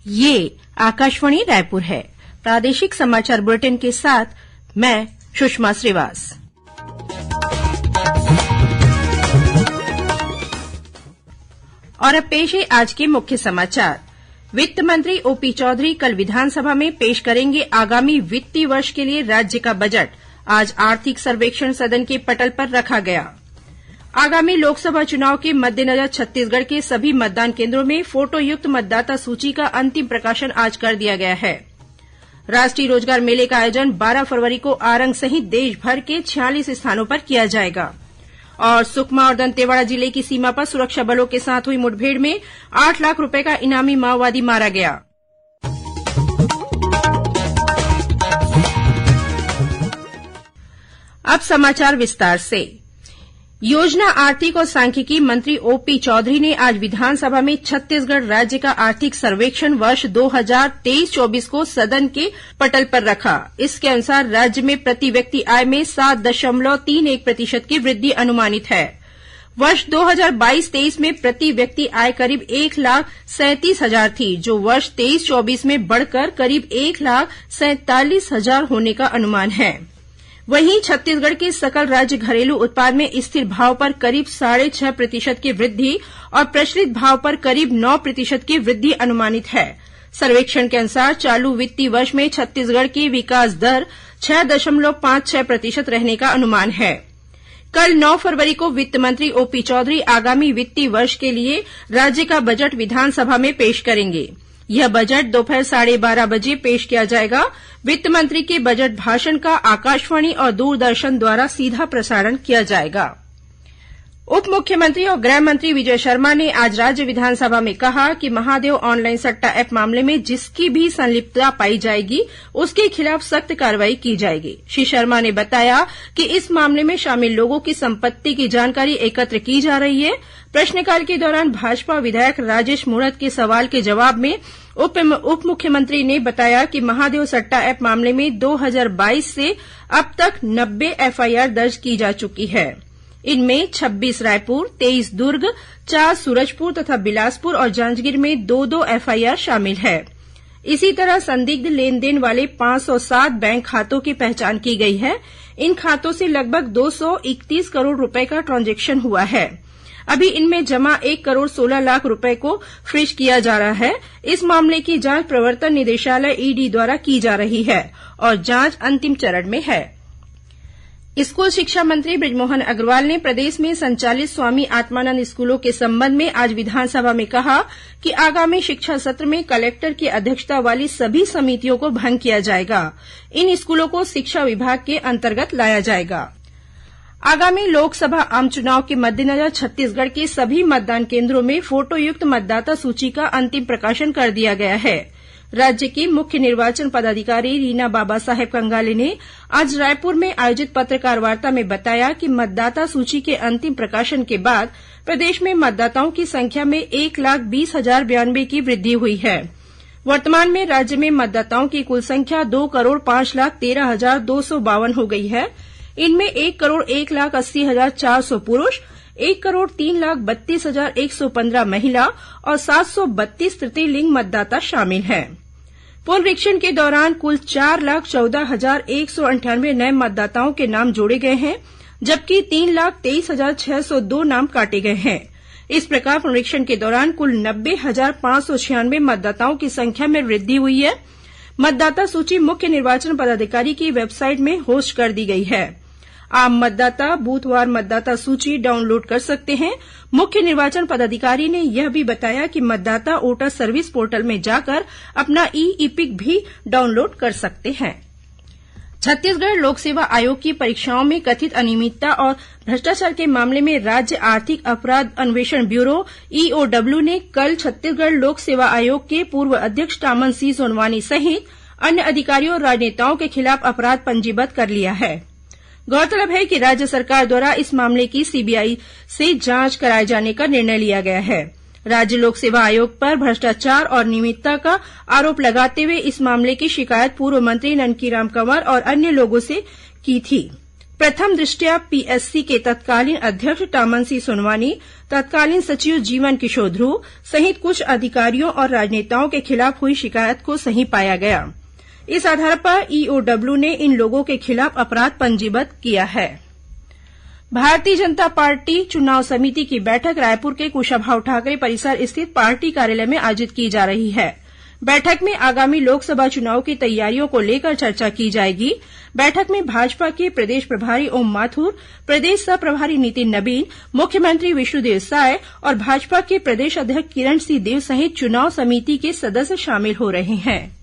ये आकाशवाणी रायपुर है। प्रादेशिक समाचार बुलेटिन के साथ मैं सुषमा श्रीवास। और अब पेश है आज के मुख्य समाचार। वित्त मंत्री ओपी चौधरी कल विधानसभा में पेश करेंगे आगामी वित्तीय वर्ष के लिए राज्य का बजट। आज आर्थिक सर्वेक्षण सदन के पटल पर रखा गया। आगामी लोकसभा चुनाव के मद्देनजर छत्तीसगढ़ के सभी मतदान केंद्रों में फोटोयुक्त मतदाता सूची का अंतिम प्रकाशन आज कर दिया गया है। राष्ट्रीय रोजगार मेले का आयोजन 12 फरवरी को आरंग सहित देश भर के 46 स्थानों पर किया जाएगा। और सुकमा और दंतेवाड़ा जिले की सीमा पर सुरक्षा बलों के साथ हुई मुठभेड़ में 8 लाख रुपए का इनामी माओवादी मारा गया। अब समाचार विस्तार से। योजना, आर्थिक और सांख्यिकी मंत्री ओपी चौधरी ने आज विधानसभा में छत्तीसगढ़ राज्य का आर्थिक सर्वेक्षण वर्ष 2023-24 को सदन के पटल पर रखा। इसके अनुसार राज्य में प्रति व्यक्ति आय में 7.31% की वृद्धि अनुमानित है। वर्ष 2022-23 में प्रति व्यक्ति आय करीब 1,37,000 थी, जो वर्ष 23-24 में बढ़कर करीब 1,47,000 होने का अनुमान है। वहीं छत्तीसगढ़ के सकल राज्य घरेलू उत्पाद में स्थिर भाव पर करीब 6.5% की वृद्धि और प्रचलित भाव पर करीब 9% की वृद्धि अनुमानित है। सर्वेक्षण के अनुसार चालू वित्तीय वर्ष में छत्तीसगढ़ की विकास दर 6.56% रहने का अनुमान है। कल 9 फरवरी को वित्त मंत्री ओपी चौधरी आगामी वित्तीय वर्ष के लिए राज्य का बजट विधानसभा में पेश करेंगे। यह बजट दोपहर 12:30 बजे पेश किया जाएगा। वित्त मंत्री के बजट भाषण का आकाशवाणी और दूरदर्शन द्वारा सीधा प्रसारण किया जाएगा। उप मुख्यमंत्री और गृह मंत्री विजय शर्मा ने आज राज्य विधानसभा में कहा कि महादेव ऑनलाइन सट्टा ऐप मामले में जिसकी भी संलिप्तता पाई जाएगी उसके खिलाफ सख्त कार्रवाई की जाएगी। श्री शर्मा ने बताया कि इस मामले में शामिल लोगों की संपत्ति की जानकारी एकत्र की जा रही है। प्रश्नकाल के दौरान भाजपा विधायक राजेश मूणत के सवाल के जवाब में उप मुख्यमंत्री ने बताया कि महादेव सट्टा ऐप मामले में 2022 से अब तक 90 एफआईआर दर्ज की जा चुकी है। इनमें 26 रायपुर, 23 दुर्ग, 4 सूरजपुर तथा बिलासपुर और जांजगीर में 2-2 एफआईआर शामिल है। इसी तरह संदिग्ध लेन देन वाले 507 बैंक खातों की पहचान की गई है। इन खातों से लगभग 231 करोड़ रुपए का ट्रांजेक्शन हुआ है। अभी इनमें जमा 1 करोड़ 16 लाख रुपए को फ्रीज किया जा रहा है। इस मामले की जांच प्रवर्तन निदेशालय ईडी द्वारा की जा रही है और जांच अंतिम चरण में है। स्कूल शिक्षा मंत्री बृजमोहन अग्रवाल ने प्रदेश में संचालित स्वामी आत्मानंद स्कूलों के संबंध में आज विधानसभा में कहा कि आगामी शिक्षा सत्र में कलेक्टर की अध्यक्षता वाली सभी समितियों को भंग किया जाएगा। इन स्कूलों को शिक्षा विभाग के अंतर्गत लाया जाएगा। आगामी लोकसभा आम चुनाव के मद्देनजर छत्तीसगढ़ के सभी मतदान केंद्रों में फोटोयुक्त मतदाता सूची का अंतिम प्रकाशन कर दिया गया है। राज्य की मुख्य निर्वाचन पदाधिकारी रीना बाबा साहेब कंगाले ने आज रायपुर में आयोजित पत्रकार वार्ता में बताया कि मतदाता सूची के अंतिम प्रकाशन के बाद प्रदेश में मतदाताओं की संख्या में 1,20,092 की वृद्धि हुई है। वर्तमान में राज्य में मतदाताओं की कुल संख्या 2,05,13,252 हो गई है। इनमें 1,01,80,400 पुरुष, 1,03,32,115 महिला और 732 तृतीय लिंग मतदाता शामिल हैं। पुनरीक्षण के दौरान कुल 4,14,198 नए मतदाताओं के नाम जोड़े गए हैं, जबकि 3,23,602 नाम काटे गए हैं। इस प्रकार पुनरीक्षण के दौरान कुल 90,596 मतदाताओं की संख्या में वृद्धि हुई है। मतदाता सूची मुख्य निर्वाचन पदाधिकारी की वेबसाइट में होस्ट कर दी गई है। आम मतदाता बूथवार मतदाता सूची डाउनलोड कर सकते हैं। मुख्य निर्वाचन पदाधिकारी ने यह भी बताया कि मतदाता वोटर सर्विस पोर्टल में जाकर अपना ई-इपिक भी डाउनलोड कर सकते हैं। छत्तीसगढ़ लोक सेवा आयोग की परीक्षाओं में कथित अनियमितता और भ्रष्टाचार के मामले में राज्य आर्थिक अपराध अन्वेषण ब्यूरो ईओडब्ल्यू ने कल छत्तीसगढ़ लोक सेवा आयोग के पूर्व अध्यक्ष टामन सिंह सोनवानी सहित अन्य अधिकारियों और राजनेताओं के खिलाफ अपराध पंजीबद्ध कर लिया है। गौरतलब है कि राज्य सरकार द्वारा इस मामले की सीबीआई से जांच कराए जाने का निर्णय लिया गया है। राज्य लोक सेवा आयोग पर भ्रष्टाचार और अनियमितता का आरोप लगाते हुए इस मामले की शिकायत पूर्व मंत्री ननकीराम कंवर और अन्य लोगों से की थी। प्रथम दृष्टया पीएससी के तत्कालीन अध्यक्ष टामनसी सोनवानी, तत्कालीन सचिव जीवन किशोर ध्रुव सहित कुछ अधिकारियों और राजनेताओं के खिलाफ हुई शिकायत को सही पाया गया। इस आधार पर ईओडब्ल्यू ने इन लोगों के खिलाफ अपराध पंजीबद्ध किया है। भारतीय जनता पार्टी चुनाव समिति की बैठक रायपुर के कुशाभाऊ ठाकरे परिसर स्थित पार्टी कार्यालय में आयोजित की जा रही है। बैठक में आगामी लोकसभा चुनाव की तैयारियों को लेकर चर्चा की जाएगी। बैठक में भाजपा के प्रदेश प्रभारी ओम माथुर, प्रदेश सह प्रभारी नितिन नबीन, मुख्यमंत्री विष्णुदेव साय और भाजपा के प्रदेश अध्यक्ष किरण सिंह देव सहित चुनाव समिति के सदस्य शामिल हो रहे हैं।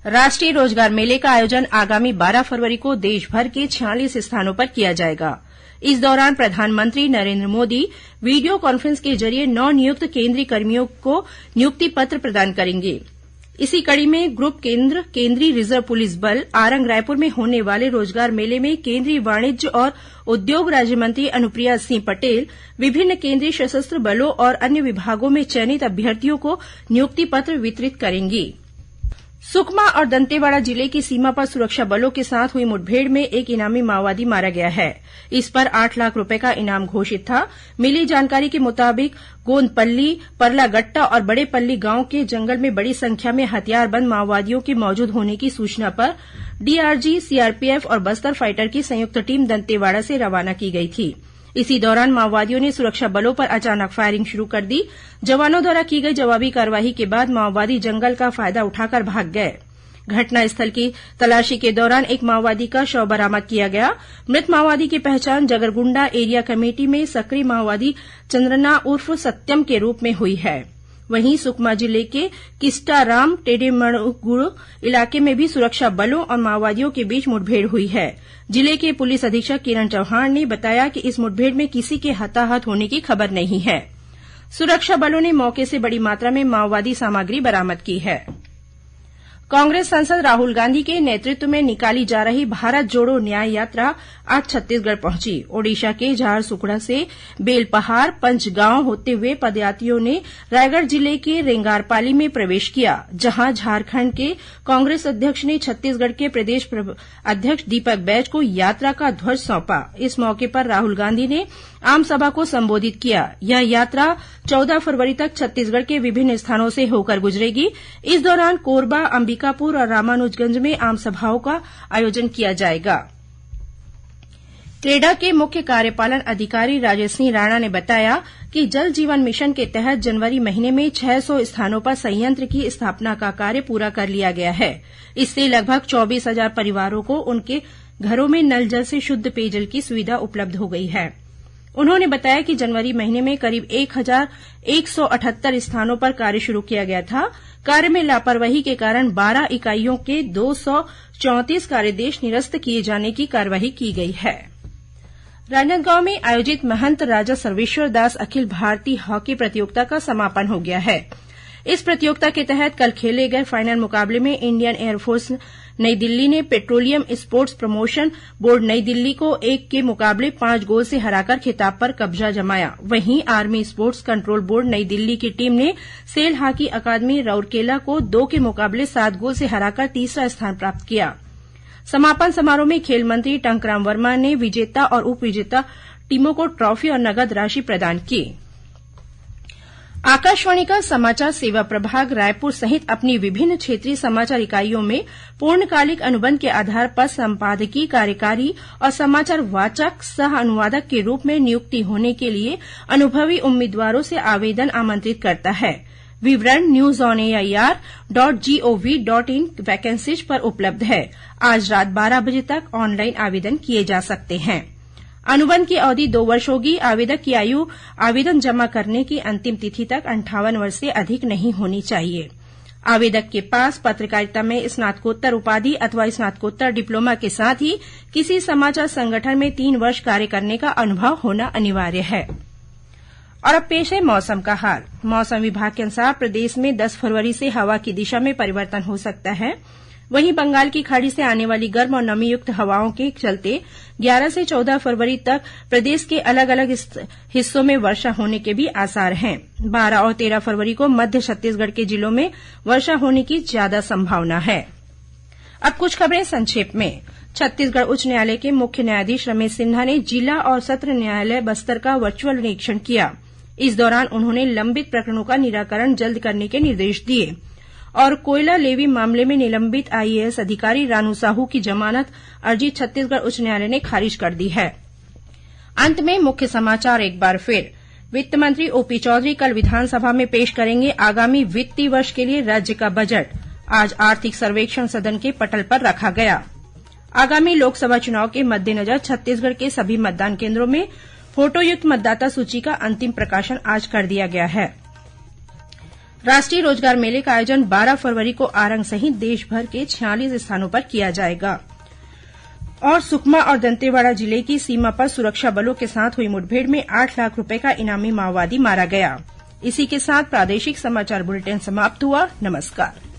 राष्ट्रीय रोजगार मेले का आयोजन आगामी 12 फरवरी को देशभर के 46 स्थानों पर किया जाएगा। इस दौरान प्रधानमंत्री नरेंद्र मोदी वीडियो कॉन्फ्रेंस के जरिए नवनियुक्त केंद्रीय कर्मियों को नियुक्ति पत्र प्रदान करेंगे। इसी कड़ी में ग्रुप केंद्र केंद्रीय रिजर्व पुलिस बल आरंग रायपुर में होने वाले रोजगार मेले में केंद्रीय वाणिज्य और उद्योग राज्य मंत्री अनुप्रिया सिंह पटेल विभिन्न केंद्रीय सशस्त्र बलों और अन्य विभागों में चयनित अभ्यर्थियों को नियुक्ति पत्र वितरित करेंगी। सुकमा और दंतेवाड़ा जिले की सीमा पर सुरक्षा बलों के साथ हुई मुठभेड़ में एक इनामी माओवादी मारा गया है। इस पर 8 लाख रुपए का इनाम घोषित था। मिली जानकारी के मुताबिक गोंदपल्ली, परलागट्टा और बड़ेपल्ली गांव के जंगल में बड़ी संख्या में हथियारबंद माओवादियों के मौजूद होने की सूचना पर डीआरजी, सीआरपीएफ और बस्तर फाइटर की संयुक्त टीम दंतेवाड़ा से रवाना की गई थी। इसी दौरान माओवादियों ने सुरक्षा बलों पर अचानक फायरिंग शुरू कर दी। जवानों द्वारा की गई जवाबी कार्रवाई के बाद माओवादी जंगल का फायदा उठाकर भाग गए। घटनास्थल की तलाशी के दौरान एक माओवादी का शव बरामद किया गया। मृत माओवादी की पहचान जगरगुंडा एरिया कमेटी में सक्रिय माओवादी चंद्रना उर्फ सत्यम के रूप में हुई है। वहीं सुकमा जिले के किस्टाराम टेडेमणगुड़ इलाके में भी सुरक्षा बलों और माओवादियों के बीच मुठभेड़ हुई है। जिले के पुलिस अधीक्षक किरण चौहान ने बताया कि इस मुठभेड़ में किसी के हताहत होने की खबर नहीं है। सुरक्षा बलों ने मौके से बड़ी मात्रा में माओवादी सामग्री बरामद की है। कांग्रेस सांसद राहुल गांधी के नेतृत्व में निकाली जा रही भारत जोड़ो न्याय यात्रा आज छत्तीसगढ़ पहुंची। ओडिशा के झारसुगड़ा से बेलपहाड़ पंचगांव होते हुए पदयात्रियों ने रायगढ़ जिले के रेंगारपाली में प्रवेश किया, जहां झारखंड के कांग्रेस अध्यक्ष ने छत्तीसगढ़ के प्रदेश अध्यक्ष दीपक बैज को यात्रा का ध्वज सौंपा। इस मौके पर राहुल गांधी ने आम सभा को संबोधित किया। यह यात्रा 14 फरवरी तक छत्तीसगढ़ के विभिन्न स्थानों से होकर गुजरेगी। इस दौरान कोरबा, अंबिकापुर और रामानुजगंज में आम सभाओं का आयोजन किया जाएगा। क्रेडा के मुख्य कार्यपालन अधिकारी राजेश सिंह राणा ने बताया कि जल जीवन मिशन के तहत जनवरी महीने में 600 स्थानों पर संयंत्र की स्थापना का कार्य पूरा कर लिया गया है। इससे लगभग 24,000 परिवारों को उनके घरों में नल जल से शुद्ध पेयजल की सुविधा उपलब्ध हो गई है। उन्होंने बताया कि जनवरी महीने में करीब 1,178 स्थानों पर कार्य शुरू किया गया था। कार्य में लापरवाही के कारण 12 इकाइयों के 234 कार्यदेश निरस्त किए जाने की कार्रवाई की गई है। राजनांदगांव में आयोजित महंत राजा सर्वेश्वर दास अखिल भारतीय हॉकी प्रतियोगिता का समापन हो गया है। इस प्रतियोगिता के तहत कल खेले गए फाइनल मुकाबले में इंडियन एयरफोर्स नई दिल्ली ने पेट्रोलियम स्पोर्ट्स प्रमोशन बोर्ड नई दिल्ली को 1 के मुकाबले 5 गोल से हराकर खिताब पर कब्जा जमाया। वहीं आर्मी स्पोर्ट्स कंट्रोल बोर्ड नई दिल्ली की टीम ने सेल हॉकी अकादमी राउरकेला को 2 के मुकाबले 7 गोल से हराकर तीसरा स्थान प्राप्त किया। समापन समारोह में खेल मंत्री टंकराम वर्मा ने विजेता और उप विजेता टीमों को ट्रॉफी और नगद राशि प्रदान की। आकाशवाणी का समाचार सेवा प्रभाग रायपुर सहित अपनी विभिन्न क्षेत्रीय समाचार इकाइयों में पूर्णकालिक अनुबंध के आधार पर संपादकीय, कार्यकारी और समाचार वाचक सह अनुवादक के रूप में नियुक्ति होने के लिए अनुभवी उम्मीदवारों से आवेदन आमंत्रित करता है। विवरण newsonair.gov.in वैकेंसीज पर उपलब्ध है। आज रात 12 बजे तक ऑनलाइन आवेदन किए जा सकते हैं। अनुबंध की अवधि 2 वर्ष होगी। आवेदक की आयु आवेदन जमा करने की अंतिम तिथि तक 58 वर्ष से अधिक नहीं होनी चाहिए। आवेदक के पास पत्रकारिता में स्नातकोत्तर उपाधि अथवा स्नातकोत्तर डिप्लोमा के साथ ही किसी समाचार संगठन में 3 वर्ष कार्य करने का अनुभव होना अनिवार्य है। और अब पेश है मौसम का हाल। मौसम विभाग के अनुसार प्रदेश में 10 फरवरी से हवा की दिशा में परिवर्तन हो सकता है। वहीं बंगाल की खाड़ी से आने वाली गर्म और नमीयुक्त हवाओं के चलते 11 से 14 फरवरी तक प्रदेश के अलग अलग हिस्सों में वर्षा होने के भी आसार हैं। 12 और 13 फरवरी को मध्य छत्तीसगढ़ के जिलों में वर्षा होने की ज्यादा संभावना है। अब कुछ खबरें संक्षेप में। छत्तीसगढ़ उच्च न्यायालय के मुख्य न्यायाधीश रमेश सिन्हा ने जिला और सत्र न्यायालय बस्तर का वर्चुअल निरीक्षण किया। इस दौरान उन्होंने लंबित प्रकरणों का निराकरण जल्द करने के निर्देश दिए और कोयला लेवी मामले में निलंबित आईएएस अधिकारी रानू साहू की जमानत अर्जी छत्तीसगढ़ उच्च न्यायालय ने खारिज कर दी है। अंत में मुख्य समाचार एक बार फिर। वित्त मंत्री ओपी चौधरी कल विधानसभा में पेश करेंगे आगामी वित्तीय वर्ष के लिए राज्य का बजट। आज आर्थिक सर्वेक्षण सदन के पटल पर रखा गया। आगामी लोकसभा चुनाव के मद्देनजर छत्तीसगढ़ के सभी मतदान केन्द्रों में फोटोयुक्त मतदाता सूची का अंतिम प्रकाशन आज कर दिया गया है। राष्ट्रीय रोजगार मेले का आयोजन 12 फरवरी को आरंग सहित देश भर के 46 स्थानों पर किया जाएगा। और सुकमा और दंतेवाड़ा जिले की सीमा पर सुरक्षा बलों के साथ हुई मुठभेड़ में 8 लाख रुपए का इनामी माओवादी मारा गया। इसी के साथ प्रादेशिक समाचार बुलेटिन समाप्त हुआ। नमस्कार।